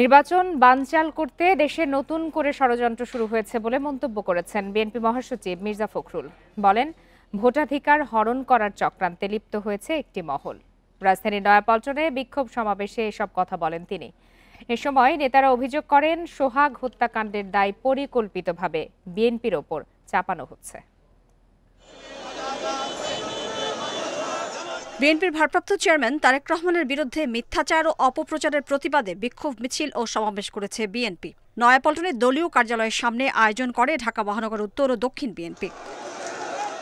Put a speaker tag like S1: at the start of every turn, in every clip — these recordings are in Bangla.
S1: নির্বাচন বানচাল করতে দেশে নতুন করে ষড়যন্ত্র শুরু হয়েছে বলে মন্তব্য করেছেন বিএনপি মহাসচিব মির্জা ফখরুল। বলেন, ভোটাধিকার হরণ করার চক্রান্তে লিপ্ত হয়েছে একটি মহল। রাজধানীর নয়াপল্টনে বিক্ষোভ সমাবেশে এসব কথা বলেন তিনি। এ সময় নেতারা অভিযোগ করেন, সোহাগ হত্যাকাণ্ডের দায় পরিকল্পিতভাবে বিএনপির ওপর চাপানো হচ্ছে।
S2: বিএনপির ভারপ্রাপ্ত চেয়ারম্যান তারেক রহমানের বিরুদ্ধে মিথ্যাচার ও অপপ্রচারের প্রতিবাদে বিক্ষোভ মিছিল ও সমাবেশ করেছে বিএনপি। নয়াপল্টনে দলীয় কার্যালয়ের সামনে আয়োজন করে ঢাকা মহানগর উত্তর ও দক্ষিণ বিএনপি।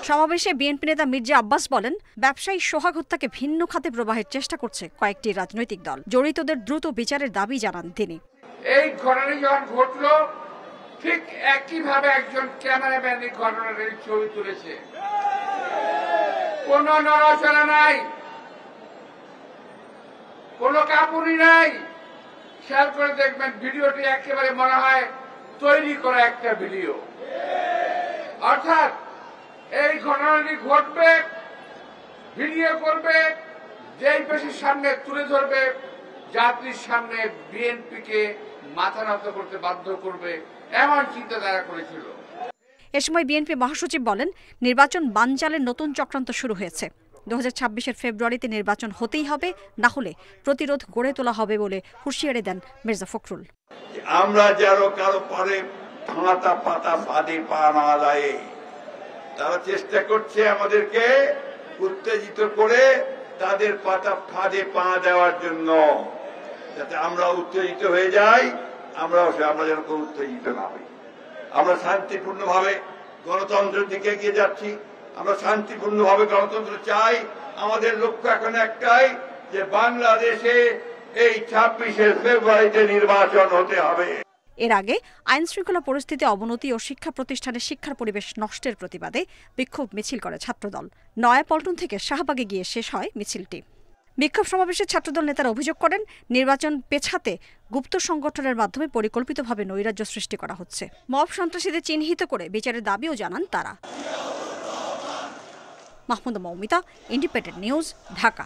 S2: সমাবেশে বিএনপি নেতা মির্জা আব্বাস বলেন, ব্যবসায়ী সোহাগ হত্যাকে ভিন্ন খাতে প্রবাহের চেষ্টা করছে কয়েকটি রাজনৈতিক দল। জড়িতদের দ্রুত বিচারের দাবি জানান তিনি।
S3: এই ঘটনা যখন ঘটল, ঠিক একইভাবে একজন ক্যামেরাম্যান এই ঘটনার ছবি তুলেছে। কোন নড়াচড়া নাই, কোন কাপুনি নাই। খেয়াল করে দেখবেন, ভিডিওটি একেবারে মনে হয় তৈরি করা একটা ভিডিও। অর্থাৎ এই ঘটনাটি ঘটবে, ভিডিও করবে, যেই পেশির সামনে তুলে ধরবে, জাতির সামনে বিএনপিকে মাথা নত করতে বাধ্য করবে, এমন চিন্তা তারা করেছিল।
S2: এ সময় বিএনপি মহাসচিব বলেন, নির্বাচন বানচালের নতুন চক্রান্ত শুরু হয়েছে। 2026-এর ফেব্রুয়ারিতে নির্বাচন হতেই হবে, না হলে প্রতিরোধ গড়ে তোলা হবে বলে হুঁশিয়ারি দেন মির্জা ফখরুল।
S4: আমরা যারা কারো পারে ফাঁটা পাতা ফাঁদে পা না দেয়, তারা চেষ্টা করছে আমাদেরকে উত্তেজিত করে তাদের পাতা ফাঁদে পা দেওয়ার জন্য, যাতে আমরা উত্তেজিত হয়ে যাই। আমরা যেন কোনো উত্তেজিত না হই। আমরা শান্তিপূর্ণভাবে গণতন্ত্রের দিকে এগিয়ে যাচ্ছি। আমরা শান্তিপূর্ণভাবে গণতন্ত্র চাই। আমাদের লক্ষ্য এখন একটাই, যে বাংলাদেশে এই 26 ফেব্রুয়ারিতে নির্বাচন হতে হবে।
S2: এর আগে আইন শৃঙ্খলা পরিস্থিতি অবনতি ও শিক্ষা প্রতিষ্ঠানে শিক্ষার পরিবেশ নষ্টের প্রতিবাদে বিক্ষোভ মিছিল করে ছাত্রদল। নয়াপল্টন থেকে শাহবাগে গিয়ে শেষ হয় মিছিলটি। বিক্ষোভ সমাবেশে ছাত্রদল নেতারা অভিযোগ করেন, নির্বাচন পেছাতে গুপ্ত সংগঠনের মাধ্যমে পরিকল্পিতভাবে নৈরাজ্য সৃষ্টি করা হচ্ছে। মব সন্ত্রাসীদের চিহ্নিত করে বিচারের দাবিও জানান তারা। Mahmuda Moumita, independent news, Dhaka.